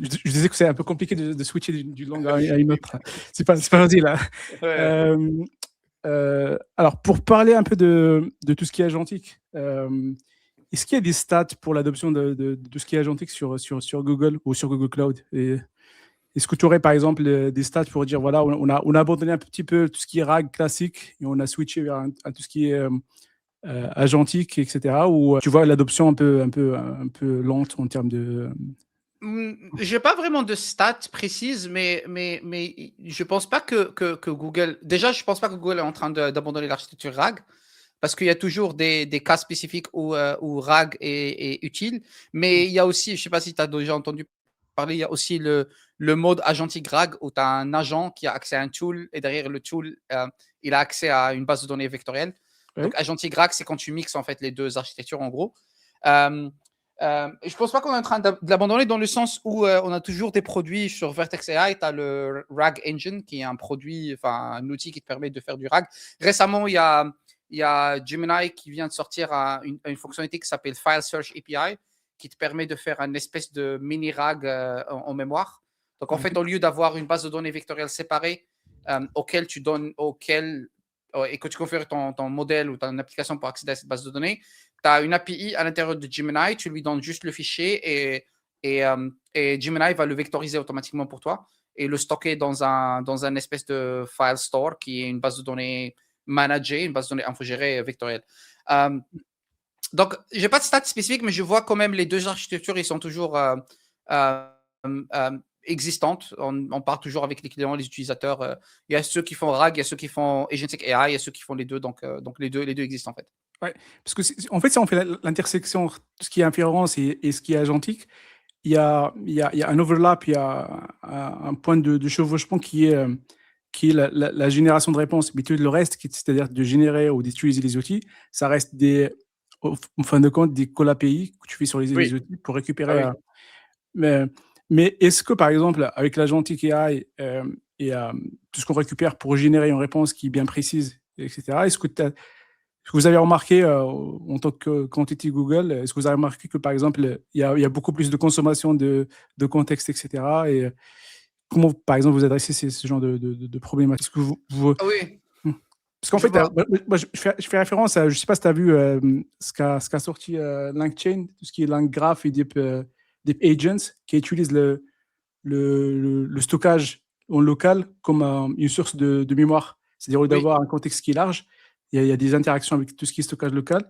je disais que c'est un peu compliqué de switcher d'une langue à une autre. C'est pas facile, hein. Ouais. Alors, pour parler un peu de tout ce qui est agentique, est-ce qu'il y a des stats pour l'adoption de tout ce qui est agentique sur Google ou sur Google Cloud? Et est-ce que tu aurais, par exemple, des stats pour dire, voilà, on a abandonné un petit peu tout ce qui est RAG classique et on a switché à tout ce qui est agentique, etc. Ou tu vois l'adoption un peu lente en termes de... J'ai pas vraiment de stats précises, mais je pense pas que Google. Déjà, je pense pas que Google est en train d'abandonner l'architecture RAG, parce qu'il y a toujours des cas spécifiques où RAG est utile. Mais il y a aussi, je sais pas si tu as déjà entendu parler, il y a aussi le mode agentique RAG où tu as un agent qui a accès à un tool et derrière le tool, il a accès à une base de données vectorielle. Ouais. Donc, agentique RAG, c'est quand tu mixes en fait les deux architectures en gros. Je pense pas qu'on est en train de l'abandonner dans le sens où on a toujours des produits sur Vertex AI. Tu as le RAG Engine qui est un produit, enfin un outil qui te permet de faire du RAG. Récemment, il y a Gemini qui vient de sortir une fonctionnalité qui s'appelle File Search API qui te permet de faire une espèce de mini RAG en mémoire. Donc en fait, au lieu d'avoir une base de données vectorielle séparée auquel tu donnes, et que tu configures ton modèle ou ton application pour accéder à cette base de données, tu as une API à l'intérieur de Gemini, tu lui donnes juste le fichier et Gemini va le vectoriser automatiquement pour toi et le stocker dans un espèce de file store qui est une base de données managée, une base de données infogérée vectorielle. Donc, je n'ai pas de stats spécifiques, mais je vois quand même les deux architectures, ils sont toujours existantes. On parle toujours avec les clients, les utilisateurs. Il y a ceux qui font RAG, il y a ceux qui font Agentic AI, il y a ceux qui font les deux. Donc les deux existent en fait. Ouais, parce que en fait, si on fait l'intersection entre ce qui est inférence et ce qui est agentique, il y a un overlap, il y a un point de chevauchement qui est la génération de réponses. Mais tout le reste, c'est-à-dire de générer ou d'utiliser les outils, ça reste en fin de compte, des call API que tu fais sur les outils pour récupérer. Ah oui. Mais est-ce que, par exemple, avec l'agentique AI et tout ce qu'on récupère pour générer une réponse qui est bien précise, etc., est-ce que vous avez remarqué, en tant que quantité Google, est-ce que vous avez remarqué que, par exemple, il y a beaucoup plus de consommation de contexte, etc. Et comment, par exemple, vous adressez ce genre de problématiques? Est-ce que Ah oui. Parce qu'en Je fait, vois. moi, je fais référence à, je ne sais pas si tu as vu ce qu'a sorti LangChain, tout ce qui est LangGraph et Deep Agents, qui utilisent le stockage en local comme une source de mémoire. C'est-à-dire, au lieu d'avoir un contexte qui est large, il y a des interactions avec tout ce qui est stockage local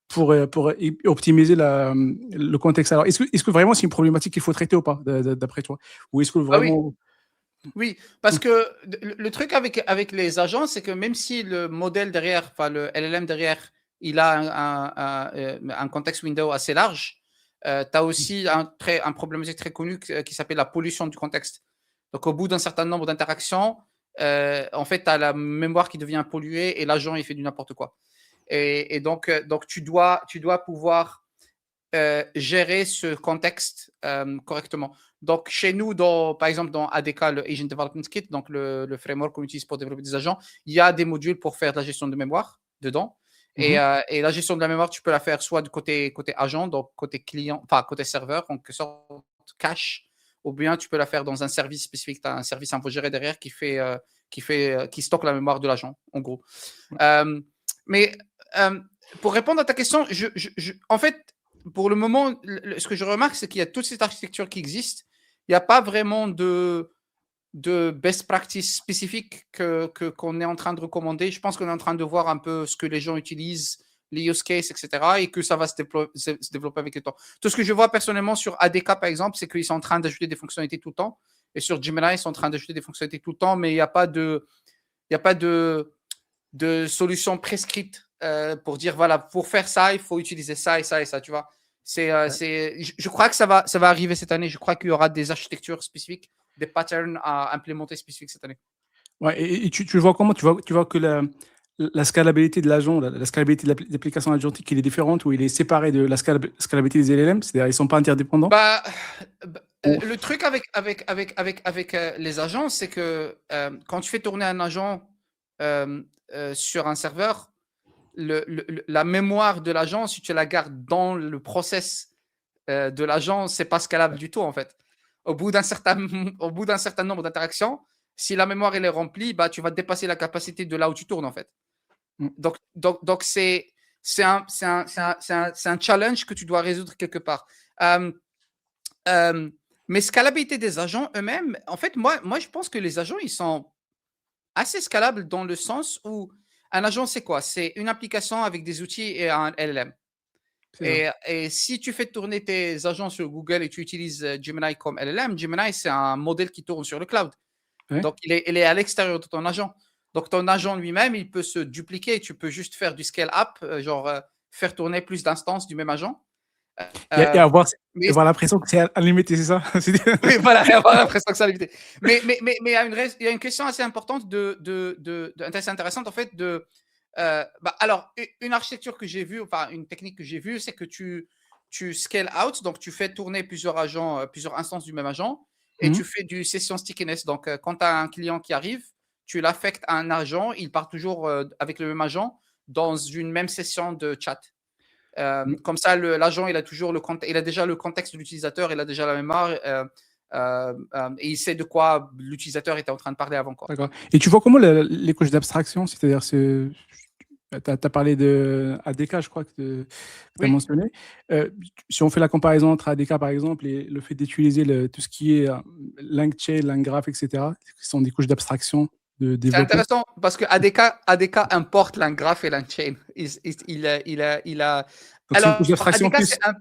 pour optimiser le contexte. Alors, est-ce que vraiment c'est une problématique qu'il faut traiter ou pas, d'après toi? Ou est-ce que vraiment... Oui, parce que le truc avec les agents, c'est que même si le modèle derrière, enfin le LLM derrière, il a un contexte window assez large, tu as aussi un problématique très connu qui s'appelle la pollution du contexte. Donc, au bout d'un certain nombre d'interactions, en fait, tu as la mémoire qui devient polluée et l'agent, il fait du n'importe quoi. Et donc tu dois pouvoir gérer ce contexte correctement. Donc, chez nous, par exemple, dans ADK, le Agent Development Kit, donc le framework qu'on utilise pour développer des agents, il y a des modules pour faire de la gestion de mémoire dedans. Et la gestion de la mémoire, tu peux la faire soit du côté agent, donc côté client, enfin côté serveur, en quelque sorte cache, ou bien tu peux la faire dans un service spécifique. Tu as un service infogéré derrière qui stocke la mémoire de l'agent, en gros. Mais pour répondre à ta question, en fait, pour le moment, ce que je remarque, c'est qu'il y a toute cette architecture qui existe. Il n'y a pas vraiment de best practice spécifique qu'on est en train de recommander. Je pense qu'on est en train de voir un peu ce que les gens utilisent, les use cases, etc. et que ça va se développer avec le temps. Tout ce que je vois personnellement sur ADK, par exemple, c'est qu'ils sont en train d'ajouter des fonctionnalités tout le temps. Et sur Gemini, ils sont en train d'ajouter des fonctionnalités tout le temps, mais il n'y a pas de solution prescrite pour dire, voilà, pour faire ça, il faut utiliser ça et ça et ça, tu vois. Je crois que ça va arriver cette année. Je crois qu'il y aura des architectures spécifiques, des patterns à implémenter spécifiques cette année. Ouais, et tu le vois comment? Tu vois que la scalabilité de l'agent, la scalabilité de l'application agentique, il est différente ou il est séparé de la scalabilité des LLM, c'est-à-dire ils ne sont pas interdépendants? Le truc avec les agents, c'est que quand tu fais tourner un agent sur un serveur, la mémoire de l'agent, si tu la gardes dans le process de l'agent, c'est pas scalable du tout en fait. au bout d'un certain, au bout d'un certain nombre d'interactions, si la mémoire elle est remplie, bah, tu vas dépasser la capacité de là où tu tournes en fait. Mm. Donc c'est un challenge que tu dois résoudre quelque part. Mais scalabilité des agents eux-mêmes, en fait, moi, je pense que les agents, ils sont assez scalables dans le sens où un agent, c'est quoi? C'est une application avec des outils et un LLM. C'est ça. Et si tu fais tourner tes agents sur Google et tu utilises Gemini comme LLM, Gemini, c'est un modèle qui tourne sur le cloud. Ouais. Donc, il est à l'extérieur de ton agent. Donc, ton agent lui-même, il peut se dupliquer. Tu peux juste faire du scale-up, faire tourner plus d'instances du même agent. Et Euh, mais avoir l'impression que c'est illimité, c'est ça? oui, voilà, et avoir l'impression que ça limité. Mais il y a une question assez importante assez intéressante en fait alors une architecture que j'ai vue, enfin une technique que j'ai vue, c'est que tu scale out, donc tu fais tourner plusieurs agents, plusieurs instances du même agent, et Mhm. tu fais du session stickiness. Donc quand tu as un client qui arrive, tu l'affectes à un agent, il part toujours avec le même agent dans une même session de chat. Comme ça, l'agent, il a toujours il a déjà le contexte de l'utilisateur, il a déjà la mémoire, et il sait de quoi l'utilisateur était en train de parler avant, quoi. D'accord. Et tu vois comment les couches d'abstraction, c'est-à-dire tu as parlé de ADK, je crois que tu as Oui, mentionné. Si on fait la comparaison entre ADK, par exemple, et le fait d'utiliser tout ce qui est LangChain, LangGraph, etc., qui sont des couches d'abstraction de c'est développeurs. intéressant parce que ADK importe l'ungraph et l'unchain. Il a. Donc, c'est une couche Alors, d'abstraction ADK, plus c'est un.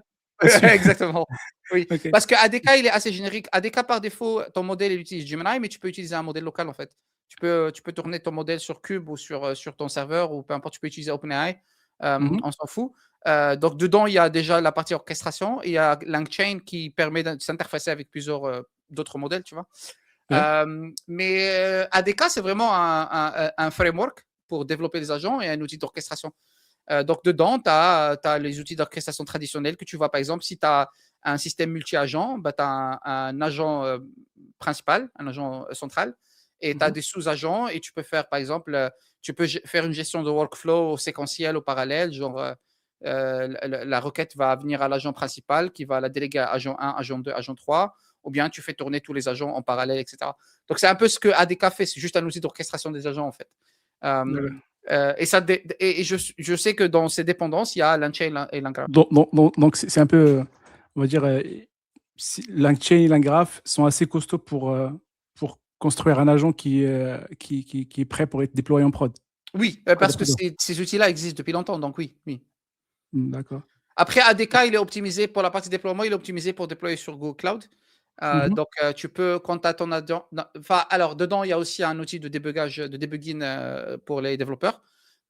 au-dessus. Exactement. Oui, OK. parce que ADK, il est assez générique. ADK, par défaut, ton modèle, il utilise Gemini, mais tu peux utiliser un modèle local, en fait. Tu peux tourner ton modèle sur Cube ou sur ton serveur, ou peu importe, tu peux utiliser OpenAI, Mhm. on s'en fout. Donc, dedans, il y a déjà la partie orchestration, et il y a LangChain qui permet de s'interfacer avec plusieurs d'autres modèles, tu vois. Ouais. Mais ADK, c'est vraiment un framework pour développer des agents et un outil d'orchestration. Donc, dedans, tu as les outils d'orchestration traditionnels que tu vois, par exemple, si tu as un système multi-agent, bah, tu as un agent principal, un agent central, et tu as Mhm. des sous-agents, et tu peux faire, par exemple, tu peux faire une gestion de workflow séquentielle au parallèle, genre la requête va venir à l'agent principal qui va la déléguer à agent 1, agent 2, agent 3, ou bien tu fais tourner tous les agents en parallèle, etc. Donc, c'est un peu ce que ADK fait, c'est juste un outil d'orchestration des agents, en fait. D'accord. Et je sais que dans ces dépendances, il y a l'unchain et l'ungraph. Donc, c'est un peu, on va dire, LangChain et LangGraph sont assez costauds pour construire un agent qui est prêt pour être déployé en prod. Oui, Prêt de parce que prod. ces outils-là existent depuis longtemps, donc oui, oui. D'accord. Après, ADK, il est optimisé pour la partie déploiement, il est optimisé pour déployer sur Google Cloud. Mhm. Donc, tu peux, quand tu as ton agent. Enfin, alors, dedans, il y a aussi un outil de débugage, de debugging pour les développeurs.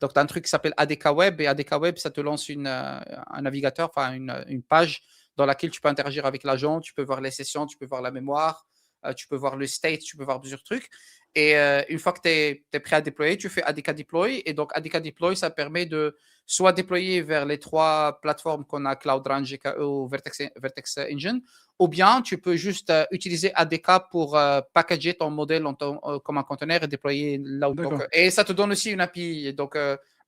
Donc, tu as un truc qui s'appelle ADK Web, et ADK Web, ça te lance un navigateur, enfin, une page dans laquelle tu peux interagir avec l'agent, tu peux voir les sessions, tu peux voir la mémoire, tu peux voir le state, tu peux voir plusieurs trucs. Et une fois que tu es prêt à déployer, tu fais ADK Deploy. Et donc, ADK Deploy, ça permet de soit déployer vers les 3 plateformes qu'on a, Cloud Run, GKE ou Vertex Engine, ou bien tu peux juste utiliser ADK pour packager ton modèle comme un conteneur et déployer là. Donc, D'accord. et ça te donne aussi une API. Donc,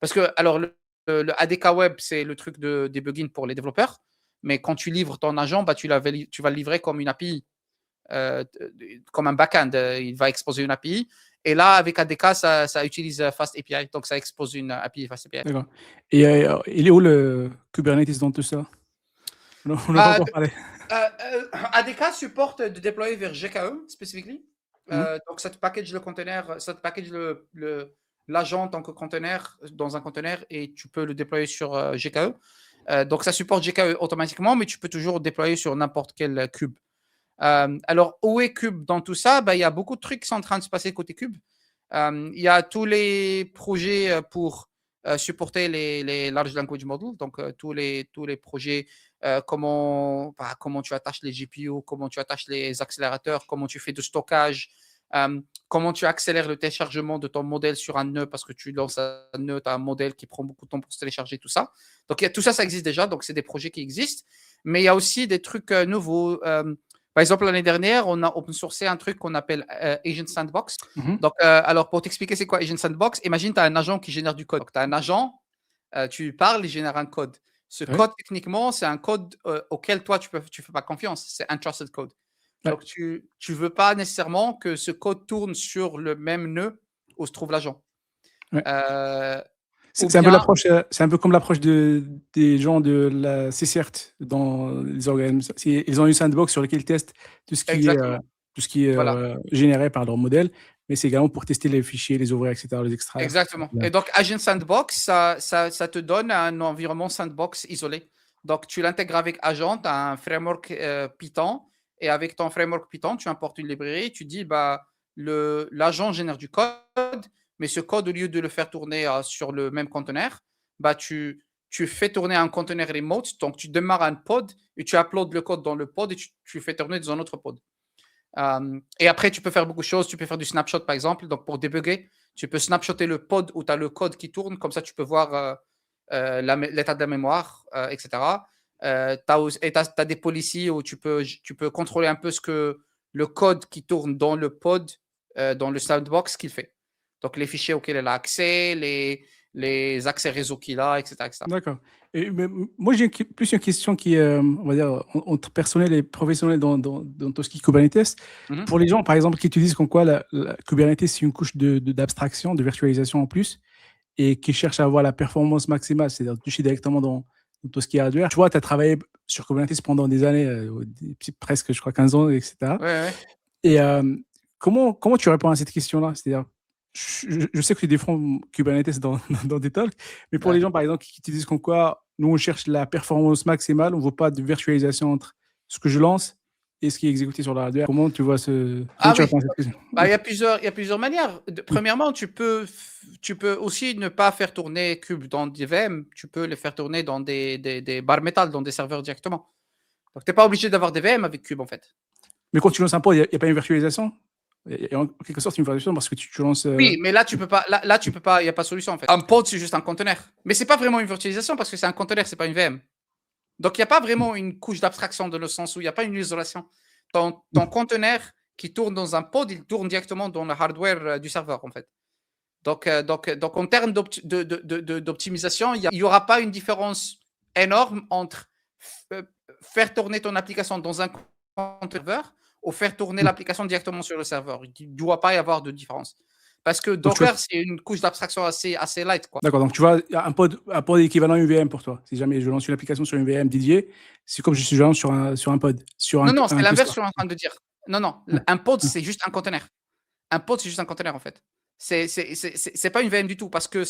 parce que alors le ADK Web, c'est le truc de debugging pour les développeurs, mais quand tu livres ton agent, bah, tu vas le livrer comme une API, comme un backend. Il va exposer une API. Et là, avec ADK, ça utilise Fast API, donc ça expose une API Fast API. D'accord. Et il est où le Kubernetes dans tout ça? On n'a pas Euh, encore parlé. ADK supporte de déployer vers GKE spécifiquement. Mhm. Donc, ça te package le conteneur, ça te package l'agent en tant que conteneur dans un conteneur, et tu peux le déployer sur GKE. Donc, ça supporte GKE automatiquement, mais tu peux toujours déployer sur n'importe quel cube. Alors, où est Cube dans tout ça? Il y a beaucoup de trucs qui sont en train de se passer côté Cube. Il y a tous les projets pour supporter les large language models, donc tous les projets, comment tu attaches les GPU, comment tu attaches les accélérateurs, comment tu fais du stockage, comment tu accélères le téléchargement de ton modèle sur un nœud, parce que tu lances un nœud, tu as un modèle qui prend beaucoup de temps pour se télécharger, tout ça. Donc, tout ça, ça existe déjà, donc c'est des projets qui existent. Mais il y a aussi des trucs nouveaux. Par exemple, l'année dernière, on a open sourcé un truc qu'on appelle Agent Sandbox. Mhm. Donc, alors, pour t'expliquer c'est quoi Agent Sandbox, imagine tu as un agent qui génère du code. Donc, tu as un agent, tu parles, il génère un code. Ce Ouais. code, techniquement, c'est un code auquel toi, tu fais pas confiance. C'est un trusted code. Ouais. Donc, tu ne veux pas nécessairement que ce code tourne sur le même nœud où se trouve l'agent. Ouais. Euh, ou C'est un peu bien, l'approche, c'est un peu comme l'approche des gens de la CCERT dans les organismes. Ils ont une sandbox sur laquelle ils testent tout exactement. tout ce qui est Voilà, généré par leur modèle, mais c'est également pour tester les fichiers, les ouvrir, etc., les extraire. exactement. Et donc, Agent Sandbox, ça te donne un environnement sandbox isolé. Donc, tu l'intègres avec Agent, un framework Python, et avec ton framework Python, tu importes une librairie, tu dis, bah, l'agent génère du code, mais ce code, au lieu de le faire tourner sur le même conteneur, bah, tu fais tourner un conteneur remote, donc tu démarres un pod et tu uploads le code dans le pod et tu fais tourner dans un autre pod. Et après, tu peux faire beaucoup de choses. Tu peux faire du snapshot, par exemple. Donc, pour débugger, tu peux snapshotter le pod où tu as le code qui tourne. Comme ça, tu peux voir l'état de la mémoire, etc. Tu as des policies où tu peux contrôler un peu ce que le code qui tourne dans le pod, dans le sandbox, qu'il fait. Donc, les fichiers auxquels elle a accès, les accès réseau qu'il a, etc. etc. D'accord. Moi, j'ai plus une question qui est, on va dire, entre personnel et professionnel dans tout ce qui est Kubernetes. Mhm. Pour les gens, par exemple, qui utilisent comme quoi la Kubernetes, c'est une couche d'abstraction, de virtualisation en plus, et qui cherchent à avoir la performance maximale, c'est-à-dire toucher directement dans tout ce qui est hardware. Tu vois, tu as travaillé sur Kubernetes pendant des années, presque, je crois, 15 ans, etc. Ouais, ouais. Et comment tu réponds à cette question-là? C'est-à-dire, je sais que tu défends Kubernetes dans des talks, mais pour Ouais. les gens, par exemple, qui te disent comme quoi, nous, on cherche la performance maximale, on ne veut pas de virtualisation entre ce que je lance et ce qui est exécuté sur le hardware. Comment tu vois comment Ah tu oui, réponds à cette question? bah, il y a plusieurs manières. Premièrement, tu peux aussi ne pas faire tourner Cube dans des VM, tu peux les faire tourner dans des bar metal, dans des serveurs directement. Donc, tu n'es pas obligé d'avoir des VM avec Cube, en fait. Mais quand tu lances un pod, il n'y a pas une virtualisation? Il y a en quelque sorte une virtualisation parce que tu lances. Oui, mais là, tu peux pas. Là, tu peux pas. Il n'y a pas de solution, en fait. Un pod, c'est juste un conteneur. Mais c'est pas vraiment une virtualisation parce que c'est un conteneur, c'est pas une VM. Donc, il n'y a pas vraiment une couche d'abstraction dans le sens où il n'y a pas une isolation. Ton conteneur qui tourne dans un pod, il tourne directement dans le hardware du serveur, en fait. Donc, en termes d'optimisation, il n'y aura pas une différence énorme entre faire tourner ton application dans un serveur ou faire tourner l'application directement sur le serveur. Il ne doit pas y avoir de différence. Parce que Docker, c'est une couche d'abstraction assez light, quoi. D'accord, donc tu vois, un pod équivalent à une VM pour toi. Si jamais je lance une application sur une VM dédiée, c'est comme je lance sur un pod. Non, c'est Un l'inverse cluster. que je suis en train de dire. Non, un pod, c'est juste un conteneur. Un pod, c'est juste un conteneur, en fait. C'est pas une VM du tout parce que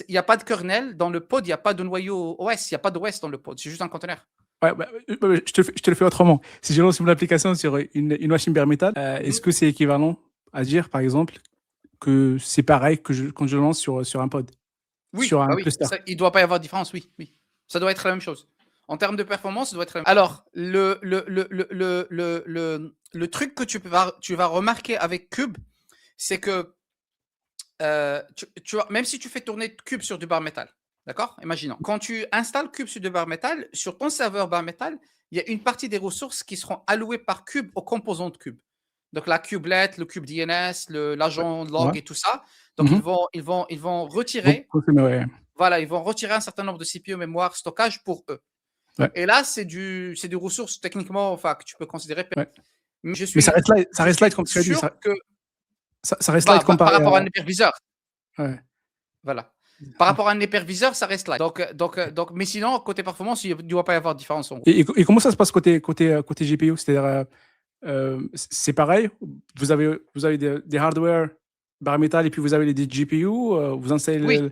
il n'y a pas de kernel dans le pod, il n'y a pas de noyau OS, il n'y a pas d'OS dans le pod, c'est juste un conteneur. Ouais, je te le fais autrement. Si je lance une application sur une machine bare metal, est-ce que c'est équivalent à dire, par exemple, que c'est pareil que quand je lance sur un pod, Oui, sur un oui, cluster? il ne doit pas y avoir de différence, oui. Ça doit être la même chose. En termes de performance, ça doit être la même chose. Alors, le truc que tu vas remarquer avec Cube, c'est que même si tu fais tourner Cube sur du bare metal, d'accord? Imaginons. Quand tu installes Cube sur du bare metal, sur ton serveur bare metal, il y a une partie des ressources qui seront allouées par Cube aux composants de Cube. Donc la kubelet, le kube DNS, l'agent log et tout ça. Donc ils vont retirer. Voilà, ils vont retirer un certain nombre de CPU, mémoire, stockage pour eux. Ouais. Et là, c'est des ressources techniquement, enfin, que tu peux considérer. Ouais. Mais ça reste light comme tu as dit. Ça reste light comparé par rapport à un hyperviseur. Ouais. Voilà. Par rapport à un hyperviseur, ça reste light. Donc, mais sinon, côté performance, il ne doit pas y avoir de différence. En gros. Et comment ça se passe côté GPU? C'est-à-dire, c'est pareil? Vous avez des hardware bare metal et puis vous avez des GPU? Vous installez oui.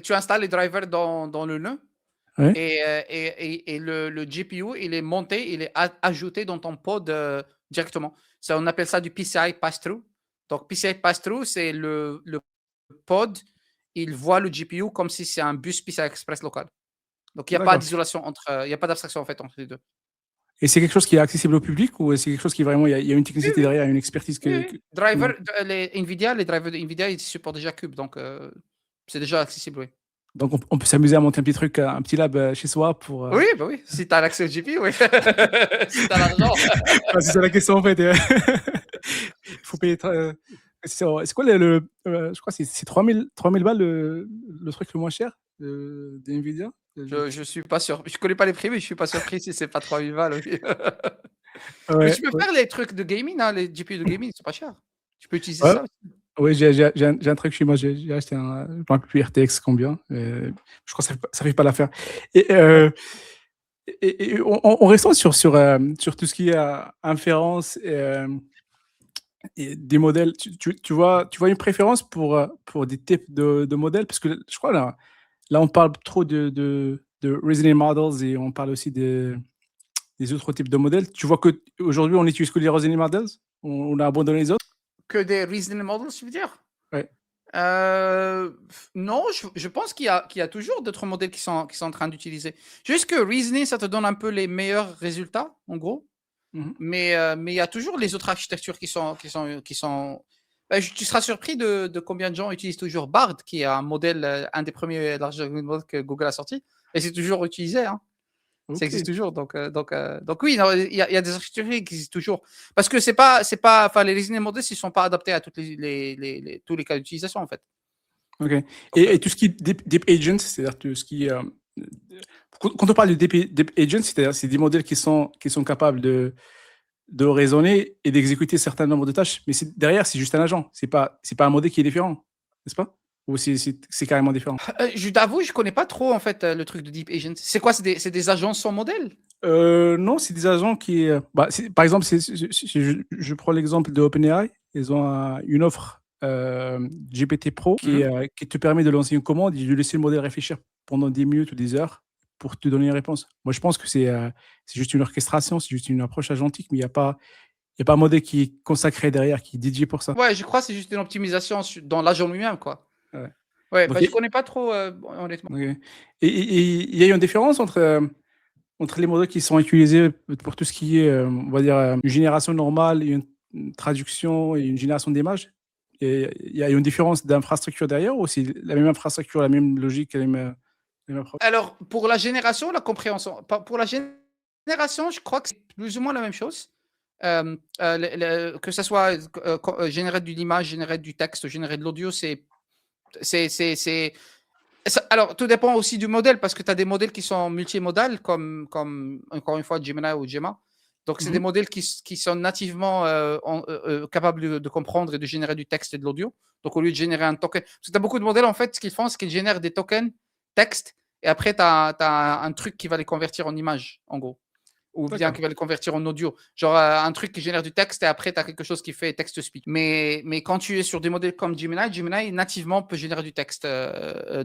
Tu installes les drivers dans le nœud. Ouais. Et le GPU, il est monté, il est ajouté dans ton pod directement. On appelle ça du PCI pass-through. Donc, PCI pass-through, c'est le pod, il voit le GPU comme si c'est un bus PCI Express local. Donc, il n'y a pas d'isolation il n'y a pas d'abstraction en fait entre les deux. Et c'est quelque chose qui est accessible au public ou c'est quelque chose qui vraiment, il y a une technicité derrière, une expertise Driver, les drivers de NVIDIA, ils supportent déjà Cube, donc c'est déjà accessible, oui. Donc, on peut s'amuser à monter un petit truc, un petit lab chez soi pour. Oui, bah oui, si tu as l'accès au GPU, oui. Si tu as l'argent. C'est ça la question en fait. Il faut payer. C'est quoi je crois que c'est 3000 balles le truc le moins cher de NVIDIA? Je suis pas sûr. Je connais pas les prix, mais je suis pas surpris si c'est pas 3000 balles. Oui. Mais Ouais, tu peux ouais, faire les trucs de gaming, hein, les GPU de gaming, c'est pas cher. Tu peux utiliser ouais, ça aussi. ouais, j'ai un truc chez moi, j'ai acheté un, je me rappelle plus RTX combien, je crois que ça fait pas l'affaire. Et, Ouais. et en restant sur tout ce qui est inférence et des modèles, tu vois une préférence pour des types de modèles? Parce que je crois là on parle trop de reasoning models et on parle aussi des autres types de modèles. Tu vois qu'aujourd'hui on n'utilise que les reasoning models? On a abandonné les autres? Que des reasoning models, tu veux dire? Ouais. Non, je pense qu'il y a toujours d'autres modèles qui sont en train d'utiliser. Juste que reasoning, ça te donne un peu les meilleurs résultats, en gros. Mhm. Mais il y a toujours les autres architectures tu seras surpris de combien de gens utilisent toujours Bard, qui est un modèle, un des premiers large language models que Google a sorti. Et c'est toujours utilisé, hein. Ça Ok. existe toujours. Donc oui, non, il y a des architectures qui existent toujours. Parce que enfin, les reasoning models, ils ne sont pas adaptés à tous les cas d'utilisation, en fait. Ok. Donc, Et tout ce qui est deep agents, c'est-à-dire tout ce qui est, quand on parle de deep agents, c'est-à-dire c'est des modèles qui sont capables de raisonner et d'exécuter certains nombres de tâches, mais derrière, c'est juste un agent. C'est pas un modèle qui est différent, n'est-ce pas? Ou c'est carrément différent? je t'avoue, je connais pas trop, en fait, le truc de Deep Agent. C'est quoi? C'est des agences sans modèle? Non, c'est des agents qui. Par exemple, je prends l'exemple de OpenAI. Ils ont une offre GPT Pro Mhm. qui te permet de lancer une commande et de laisser le modèle réfléchir pendant 10 minutes ou des heures pour te donner une réponse. Moi, je pense que c'est juste une orchestration, c'est juste une approche agentique, mais il y a pas un modèle qui est consacré derrière, qui est dédié pour ça. Ouais, je crois que c'est juste une optimisation dans l'agent lui-même, quoi. Ouais. Ouais, Donc, je connais pas trop, honnêtement. ok. Il y a une différence entre les modèles qui sont utilisés pour tout ce qui est, on va dire, une génération normale, une traduction et une génération d'images. Et il y a une différence d'infrastructure derrière ou c'est la même infrastructure, la même logique, la même approche? Alors, pour la génération, la compréhension. Pour la génération, je crois que c'est plus ou moins la même chose. Que ça soit générer de l'image, générer du texte, générer de l'audio, c'est alors, tout dépend aussi du modèle, parce que tu as des modèles qui sont multimodales, comme encore une fois Gemini ou Gemma. Donc, c'est des Mhm. modèles qui sont nativement capables de comprendre et de générer du texte et de l'audio. Donc, au lieu de générer un token, parce que tu as beaucoup de modèles, en fait, ce qu'ils font, c'est qu'ils génèrent des tokens texte, et après, tu as un truc qui va les convertir en images, en gros. Ou bien D'accord. qui va le convertir en audio. Genre un truc qui génère du texte et après, tu as quelque chose qui fait text-speech. Mais quand tu es sur des modèles comme Gemini nativement peut générer du texte.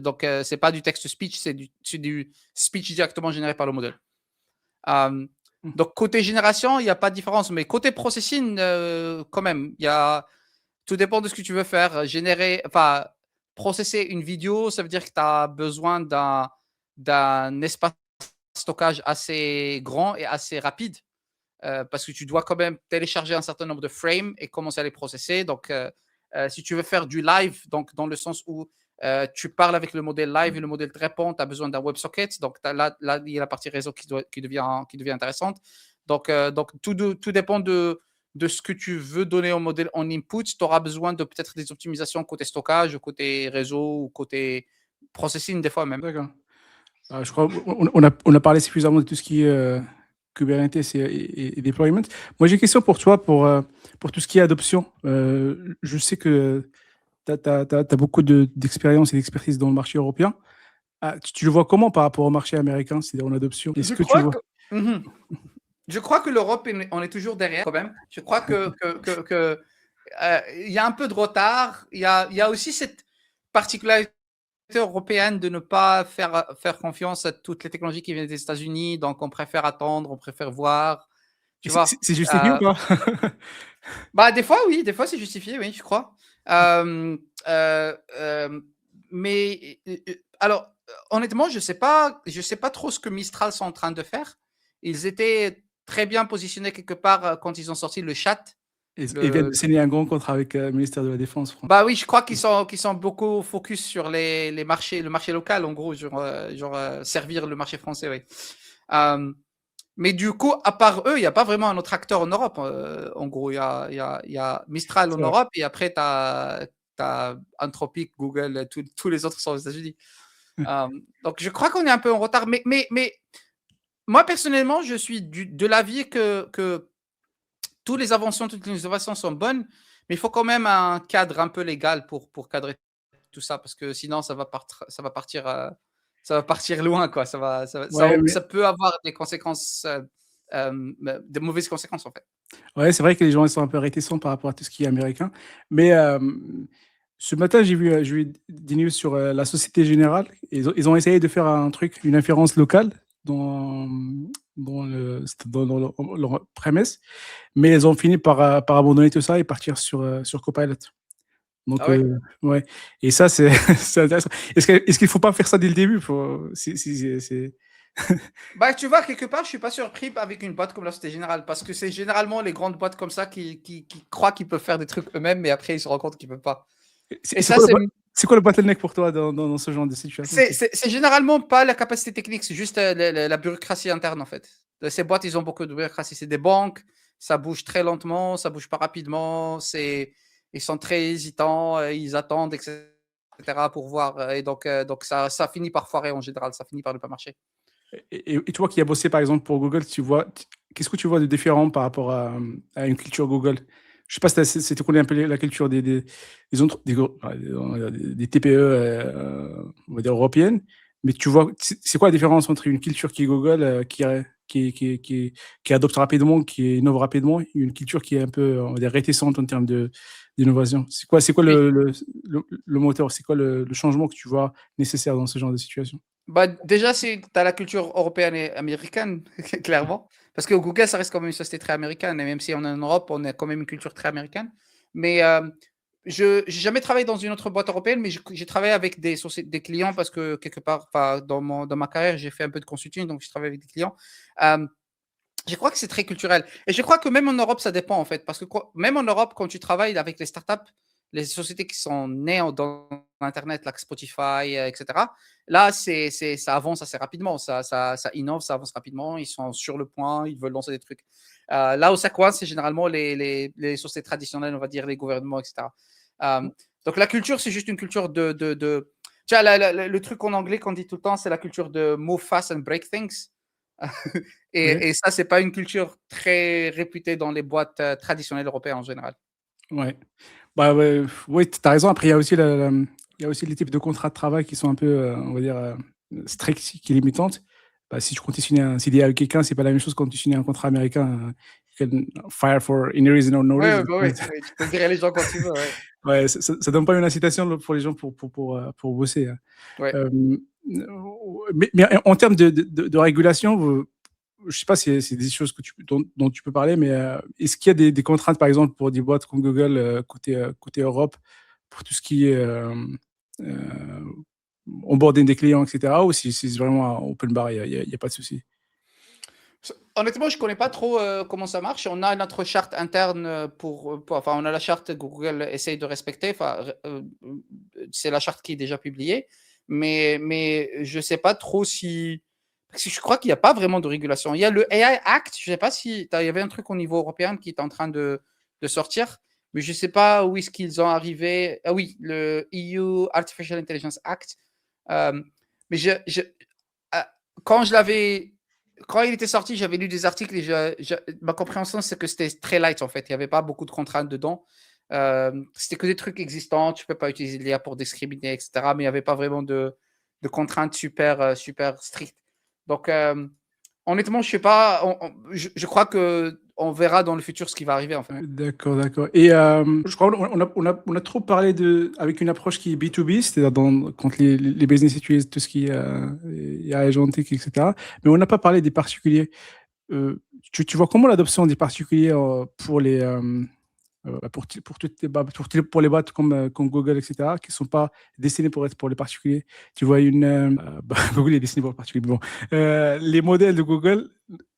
Donc, c'est pas du text-speech, c'est du speech directement généré par le modèle. Euh, Mhm. donc, côté génération, il n'y a pas de différence. Mais côté processing, quand même, tout dépend de ce que tu veux faire. Processer une vidéo, ça veut dire que tu as besoin d'un espace stockage assez grand et assez rapide, parce que tu dois quand même télécharger un certain nombre de frames et commencer à les processer. Donc, si tu veux faire du live, donc dans le sens où tu parles avec le modèle live et le modèle te répond, tu as besoin d'un WebSocket. Donc, là, il y a la partie réseau qui devient intéressante. Donc, tout dépend de ce que tu veux donner au modèle en input. Tu auras besoin de peut-être des optimisations côté stockage, ou côté réseau, ou côté processing, des fois même. D'accord. Je crois on a parlé suffisamment de tout ce qui est Kubernetes et deployment. Moi, j'ai une question pour toi pour tout ce qui est adoption. Je sais que tu as beaucoup d'expérience et d'expertise dans le marché européen. Tu le vois comment par rapport au marché américain, c'est-à-dire en adoption? Est-ce Je que tu crois vois? que. Mhm. Je crois que l'Europe, on est toujours derrière quand même. Je crois il y a un peu de retard. Il y a aussi cette particularité européenne de ne pas faire confiance à toutes les technologies qui viennent des États-Unis. Donc, on préfère attendre, on préfère voir. Et Tu vois. c'est justifié ou pas? Des fois, oui, des fois, c'est justifié, oui, je crois. Euh, euh, euh, mais alors, honnêtement, je sais pas trop ce que Mistral sont en train de faire. Ils étaient très bien positionnés quelque part quand ils ont sorti le chat. Ils viennent de signer un grand contrat avec le ministère de la Défense France. Bah oui, je crois qu'ils sont beaucoup focus sur les marchés, le marché local, en gros, genre servir le marché français, oui. Mais du coup, à part eux, il n'y a pas vraiment un autre acteur en Europe. En gros, il y a Mistral en C'est vrai. Europe, et après, tu as Anthropic, Google, tous les autres sont aux États-Unis. Donc je crois qu'on est un peu en retard, mais moi personnellement, je suis de l'avis que toutes les inventions, toutes les innovations sont bonnes, mais il faut quand même un cadre un peu légal pour cadrer tout ça, parce que sinon ça va partir loin, quoi. Ouais, mais Ça peut avoir des conséquences, de mauvaises conséquences, en fait. ouais, c'est vrai que les gens ils sont un peu réticents par rapport à tout ce qui est américain. Mais ce matin, j'ai vu des news sur la Société Générale. Ils ont essayé de faire un truc, une inférence locale dans, dans leur prémisse, mais ils ont fini par abandonner tout ça et partir sur Copilot. Donc, Ah ouais? ouais. Et ça, c'est c'est intéressant. Est-ce qu'il ne faut pas faire ça dès le début? Bah, tu vois, quelque part, je suis pas surpris avec une boîte comme la Société Générale, parce que c'est généralement les grandes boîtes comme ça qui croient qu'ils peuvent faire des trucs eux-mêmes, mais après ils se rendent compte qu'ils peuvent pas. Et C'est ça, quoi, c'est quoi le bottleneck pour toi dans ce genre de situation? c'est généralement pas la capacité technique, c'est juste la bureaucratie interne, en fait. Ces boîtes, ils ont beaucoup de bureaucratie. C'est des banques, ça bouge très lentement, ça bouge pas rapidement, ils sont très hésitants, ils attendent, etc. pour voir. Et donc ça finit par foirer en général, ça finit par ne pas marcher. Et toi qui as bossé par exemple pour Google, qu'est-ce que tu vois de différent par rapport à une culture Google? Je sais pas si tu connais un peu la culture des TPE, on va dire européennes, mais tu vois, c'est quoi la différence entre une culture qui est Google, qui adopte rapidement, qui innove rapidement, et une culture qui est un peu, on va dire, réticente en termes d'innovation? C'est quoi Oui. le moteur? C'est quoi le changement que tu vois nécessaire dans ce genre de situation? Bah, déjà, tu as la culture européenne et américaine, clairement. Parce que Google, ça reste quand même une société très américaine. Et même si on est en Europe, on a quand même une culture très américaine. Mais je n'ai jamais travaillé dans une autre boîte européenne, mais j'ai travaillé avec des clients parce que quelque part, dans ma carrière, j'ai fait un peu de consulting, donc je travaille avec des clients. Je crois que c'est très culturel. Et je crois que même en Europe, ça dépend en fait. Parce que même en Europe, quand tu travailles avec les startups, les sociétés qui sont nées dans Internet, like Spotify, etc., là, ça avance assez rapidement. Ça innove, ça avance rapidement. Ils sont sur le point, ils veulent lancer des trucs. Là où ça coince, c'est généralement les sociétés traditionnelles, on va dire, les gouvernements, etc. Donc la culture, c'est juste une culture Tu vois, le truc en anglais qu'on dit tout le temps, c'est la culture de move fast and break things. Oui. Et ça, c'est pas une culture très réputée dans les boîtes traditionnelles européennes en général. Ouais. Bah, ouais, ouais, tu as raison. Après, il y a aussi les types de contrats de travail qui sont un peu, on va dire, stricts, qui limitantes. Bah, si tu comptes signer un CDI avec quelqu'un, c'est pas la même chose quand tu signes un contrat américain. You can fire for any reason or no Ouais, reason. bah oui, oui, tu peux virer les gens quand tu veux. Ouais. Ouais, ça donne pas une incitation pour les gens pour bosser, hein. Ouais. Mais en termes de régulation, je sais pas si c'est des choses dont tu peux parler, mais est-ce qu'il y a des contraintes, par exemple, pour des boîtes comme Google, côté Europe, pour tout ce qui est onboarding des clients, etc., ou si c'est vraiment un open bar, il y a pas de souci? Honnêtement, je connais pas trop comment ça marche. On a notre charte interne enfin, on a la charte que Google essaye de respecter. Enfin, c'est la charte qui est déjà publiée, mais je sais pas trop si. Parce que je crois qu'il n'y a pas vraiment de régulation. Il y a le AI Act. Je sais pas si il y avait un truc au niveau européen qui est en train de sortir, mais je sais pas où est-ce qu'ils ont arrivé. Ah oui, le EU Artificial Intelligence Act. Euh, mais quand je l'avais quand il était sorti, j'avais lu des articles et ma compréhension, c'est que c'était très light en fait. Il n'y avait pas beaucoup de contraintes dedans. C'était que des trucs existants. Tu ne peux pas utiliser l'IA pour discriminer, etc. Mais il n'y avait pas vraiment de contraintes super strictes. Donc, honnêtement, je ne sais pas. Je crois qu'on verra dans le futur ce qui va arriver en fait. D'accord, d'accord. Et je crois qu'on a trop parlé avec une approche qui est B2B, c'est-à-dire quand les business utilisent tout ce qui est IA agentique, etc. Mais on n'a pas parlé des particuliers. Tu vois comment l'adoption des particuliers pour pour les boîtes comme Google, etc., qui ne sont pas destinées pour être pour les particuliers. Tu vois Google est destiné pour les particuliers. Bon. Les modèles de Google,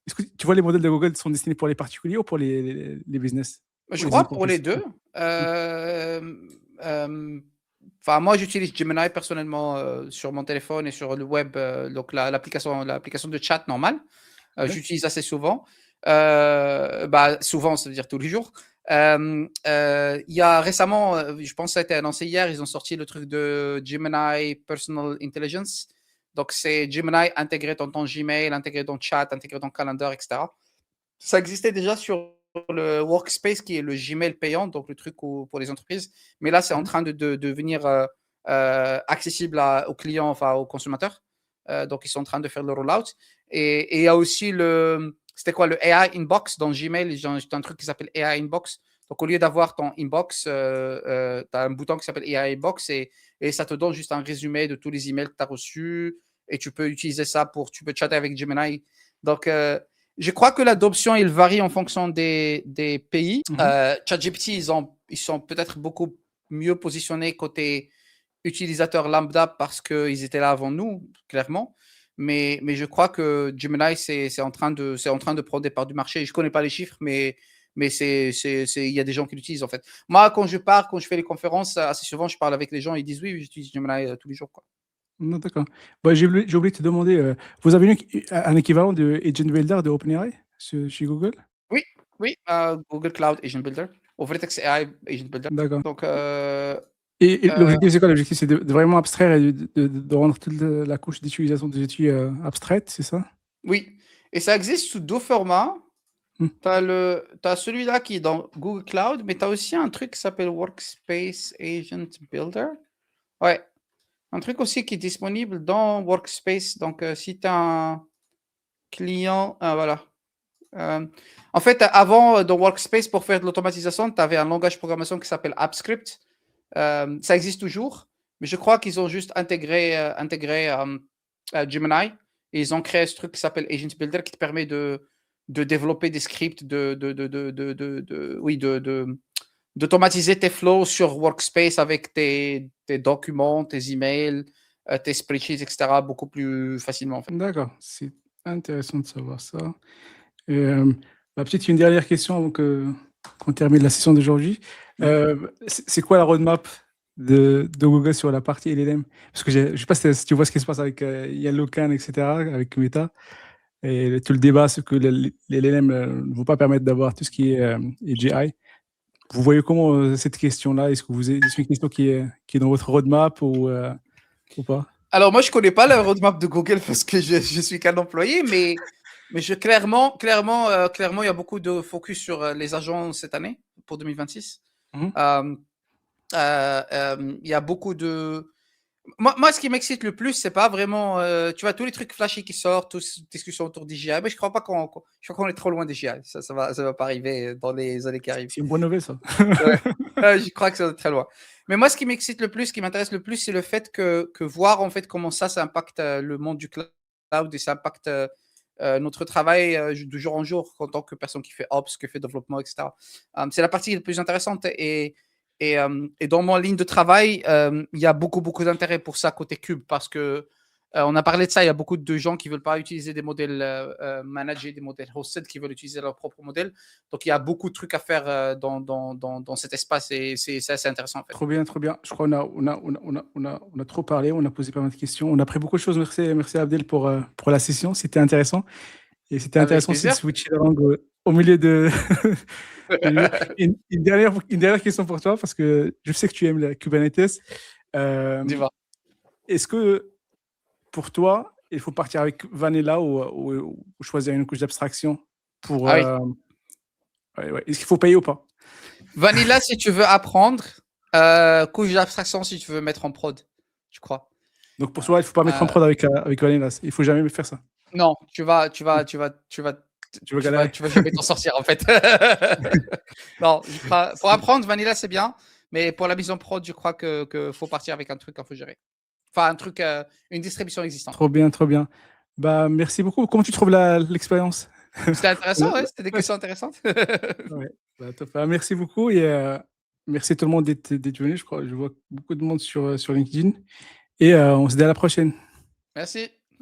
est-ce que tu vois les modèles de Google sont destinés pour les particuliers ou pour les business, Je pour les crois pour les entreprises? deux. Enfin, moi, j'utilise Gemini personnellement sur mon téléphone et sur le web, donc l'application de chat normale. Ouais. J'utilise assez souvent. Souvent, ça veut dire tous les jours. Il y a récemment, je pense que ça a été annoncé hier, ils ont sorti le truc de Gemini Personal Intelligence. Donc, c'est Gemini intégré dans ton Gmail, intégré dans chat, intégré dans calendar, etc. Ça existait déjà sur le Workspace, qui est le Gmail payant, donc le truc pour les entreprises. Mais là, c'est en train de devenir accessible aux clients, enfin aux consommateurs. Donc, ils sont en train de faire le rollout. Et il y a aussi c'était quoi, le AI Inbox dans Gmail. J'ai un truc qui s'appelle AI Inbox. Donc, au lieu d'avoir ton inbox, tu as un bouton qui s'appelle AI Inbox et ça te donne juste un résumé de tous les emails que tu as reçus et tu peux utiliser ça tu peux chatter avec Gemini. Donc, je crois que l'adoption, il varie en fonction des pays. ChatGPT, ils sont peut-être beaucoup mieux positionnés côté utilisateur lambda parce qu'ils étaient là avant nous, clairement. Mais je crois que Gemini, c'est en train de prendre des parts du marché. Je ne connais pas les chiffres, mais il y a des gens qui l'utilisent en fait. Moi, quand je fais les conférences, assez souvent, je parle avec les gens, ils disent oui, j'utilise Gemini tous les jours, quoi. Non, d'accord. Bah, j'ai oublié de te demander, vous avez un équivalent de Agent Builder de OpenAI chez Google? Oui, oui, Google Cloud Agent Builder, ou Vertex AI Agent Builder. D'accord. Donc, Et l'objectif, c'est quoi? L'objectif, c'est de vraiment abstraire et de rendre toute la couche d'utilisation des outils abstraite, c'est ça? oui, et ça existe sous deux formats. Hmm. Tu as celui-là qui est dans Google Cloud, mais tu as aussi un truc qui s'appelle Workspace Agent Builder. Ouais, un truc aussi qui est disponible dans Workspace. Donc, si tu as un client, voilà. En fait, avant, dans Workspace, pour faire de l'automatisation, tu avais un langage de programmation qui s'appelle AppScript. Ça existe toujours, mais je crois qu'ils ont juste intégré Gemini et ils ont créé ce truc qui s'appelle Agent Builder qui te permet de développer des scripts, d'automatiser tes flows sur Workspace avec tes documents, tes emails, tes spreadsheets, etc. beaucoup plus facilement. En fait. D'accord, c'est intéressant de savoir ça. Peut-être une dernière question avant qu'on termine la session d'aujourd'hui. C'est quoi la roadmap de Google sur la partie LLM? Parce que je ne sais pas si tu vois ce qui se passe avec Yellowcan, etc., avec Meta. Et tout le débat, c'est que les LLM ne vont pas permettre d'avoir tout ce qui est AGI. Vous voyez comment cette question-là? Est-ce que c'est une question qui est dans votre roadmap ou pas? Alors, moi, je ne connais pas la roadmap de Google parce que je suis qu'un employé, mais clairement, il y a beaucoup de focus sur les agents cette année, pour 2026. Il y a beaucoup de... Moi, ce qui m'excite le plus, c'est pas vraiment, tu vois, tous les trucs flashy qui sortent, toutes ces discussions autour d'IGI, mais je crois qu'on est trop loin d'IGI. Ça va pas arriver dans les années qui arrivent. C'est une bonne nouvelle, ça. Ouais. Je crois que ça va être très loin. Mais moi, ce qui m'excite le plus, ce qui m'intéresse le plus, c'est le fait que voir en fait comment ça impacte le monde du cloud et ça impacte notre travail de jour en jour en tant que personne qui fait Ops, qui fait développement, etc. C'est la partie la plus intéressante et dans mon ligne de travail, il y a beaucoup d'intérêt pour ça côté Cube parce que on a parlé de ça, il y a beaucoup de gens qui ne veulent pas utiliser des modèles managés, des modèles hosted, qui veulent utiliser leur propre modèle. Donc, il y a beaucoup de trucs à faire dans cet espace et c'est assez intéressant. En fait. Trop bien, trop bien. Je crois qu'on a trop parlé, on a posé pas mal de questions. On a appris beaucoup de choses. Merci Abdel pour la session. C'était intéressant. Et c'était intéressant aussi de switcher la langue au milieu de... une dernière question pour toi, parce que je sais que tu aimes la Kubernetes. Est-ce que pour toi, il faut partir avec Vanilla ou choisir une couche d'abstraction pour... Est-ce qu'il faut payer ou pas? Vanilla, si tu veux apprendre. Couche d'abstraction, si tu veux mettre en prod, je crois. Donc pour toi, il ne faut pas mettre en prod avec Vanilla. Il ne faut jamais faire ça. Non, tu vas jamais t'en sortir en fait. Non, pour apprendre, Vanilla c'est bien, mais pour la mise en prod, je crois que faut partir avec un truc infogéré. Enfin, un truc, une distribution existante. Trop bien, trop bien. Bah, merci beaucoup. Comment tu trouves l'expérience? C'était intéressant, ouais, c'était des questions intéressantes. Ouais, bah, top. Merci beaucoup et merci tout le monde d'être venu. Je vois beaucoup de monde sur LinkedIn et on se dit à la prochaine. Merci.